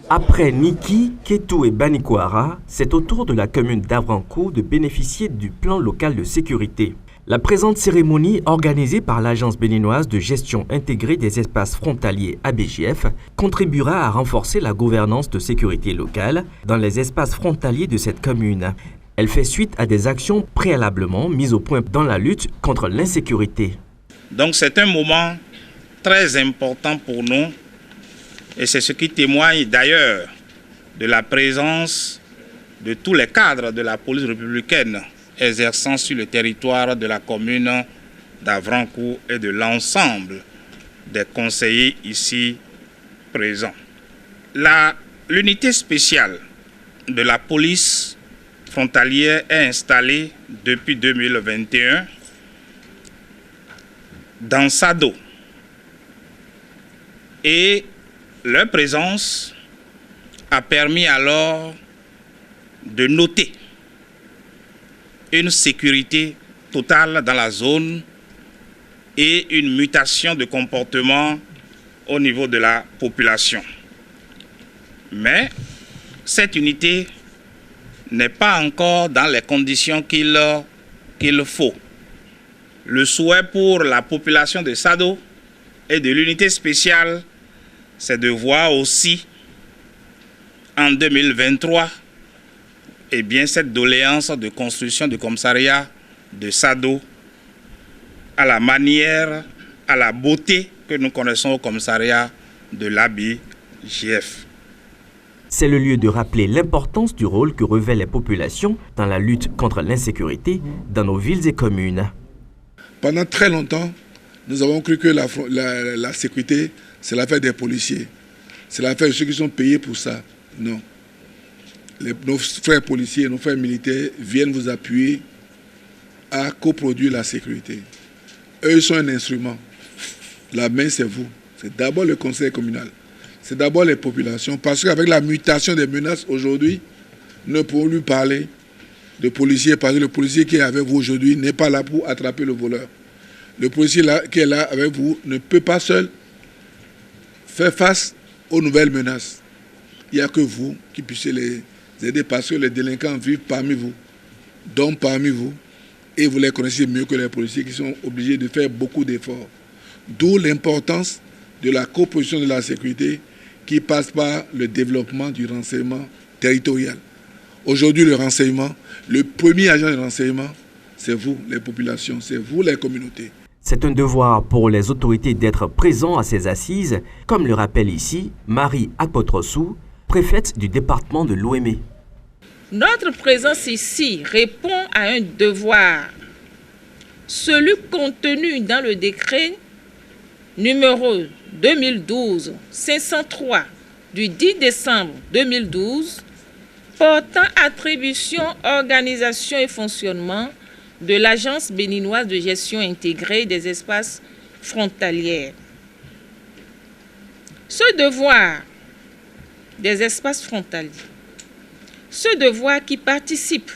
Après Niki, Kétou et Banikoara, c'est au tour de la commune d'Avrancourt de bénéficier du plan local de sécurité. La présente cérémonie, organisée par l'Agence béninoise de gestion intégrée des espaces frontaliers ABGF, contribuera à renforcer la gouvernance de sécurité locale dans les espaces frontaliers de cette commune. Elle fait suite à des actions préalablement mises au point dans la lutte contre l'insécurité. Donc c'est un moment très important pour nous et c'est ce qui témoigne d'ailleurs de la présence de tous les cadres de la police républicaine exerçant sur le territoire de la commune d'Avrancourt et de l'ensemble des conseillers ici présents. L'unité spéciale de la police frontalière est installée depuis 2021 dans Sado et leur présence a permis alors de noter une sécurité totale dans la zone et une mutation de comportement au niveau de la population. Mais cette unité n'est pas encore dans les conditions qu'il faut. Le souhait pour la population de Sado et de l'unité spéciale, c'est de voir aussi en 2023 eh bien, cette doléance de construction du commissariat de Sado à la manière, à la beauté que nous connaissons au commissariat de l'ABGF. C'est le lieu de rappeler l'importance du rôle que revêtent les populations dans la lutte contre l'insécurité dans nos villes et communes. Pendant très longtemps, nous avons cru que la sécurité, c'est l'affaire des policiers. C'est l'affaire de ceux qui sont payés pour ça. Non. Nos frères policiers, nos frères militaires viennent vous appuyer à coproduire la sécurité. Eux, ils sont un instrument. La main, c'est vous. C'est d'abord le conseil communal. C'est d'abord les populations. Parce qu'avec la mutation des menaces aujourd'hui, nous ne pouvons plus parler de policiers. Parce que le policier qui est avec vous aujourd'hui n'est pas là pour attraper le voleur. Le policier qui est là avec vous ne peut pas seul faire face aux nouvelles menaces. Il n'y a que vous qui puissiez les aider parce que les délinquants vivent parmi vous, dorment parmi vous, et vous les connaissez mieux que les policiers qui sont obligés de faire beaucoup d'efforts. D'où l'importance de la coposition de la sécurité qui passe par le développement du renseignement territorial. Aujourd'hui, le renseignement, le premier agent de renseignement, c'est vous, les populations, c'est vous, les communautés. C'est un devoir pour les autorités d'être présents à ces assises, comme le rappelle ici Marie Akpotrossou, préfète du département de Lomé. Notre présence ici répond à un devoir, celui contenu dans le décret numéro 2012-503 du 10 décembre 2012 portant attribution, organisation et fonctionnement de l'Agence béninoise de gestion intégrée des espaces frontaliers. Ce devoir des espaces frontaliers, ce devoir qui participe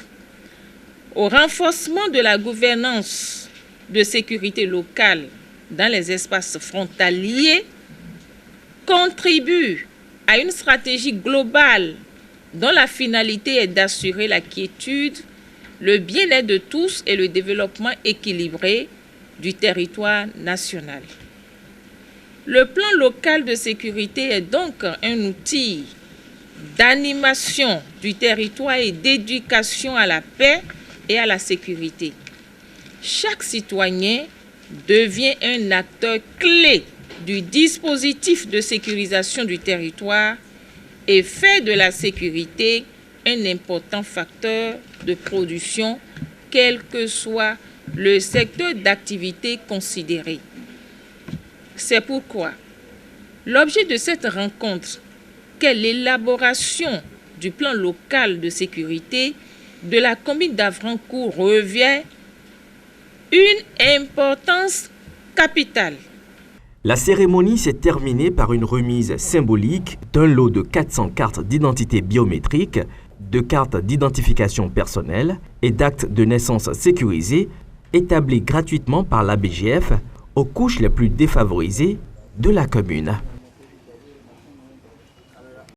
au renforcement de la gouvernance de sécurité locale dans les espaces frontaliers, contribue à une stratégie globale dont la finalité est d'assurer la quiétude, le bien-être de tous et le développement équilibré du territoire national. Le plan local de sécurité est donc un outil d'animation du territoire et d'éducation à la paix et à la sécurité. Chaque citoyen devient un acteur clé du dispositif de sécurisation du territoire et fait de la sécurité un important facteur de production, quel que soit le secteur d'activité considéré. C'est pourquoi l'objet de cette rencontre, qu'est l'élaboration du plan local de sécurité de la commune d'Avrancourt, revêt une importance capitale. La cérémonie s'est terminée par une remise symbolique d'un lot de 400 cartes d'identité biométrique, de cartes d'identification personnelle et d'actes de naissance sécurisés établis gratuitement par l'ABGF aux couches les plus défavorisées de la commune.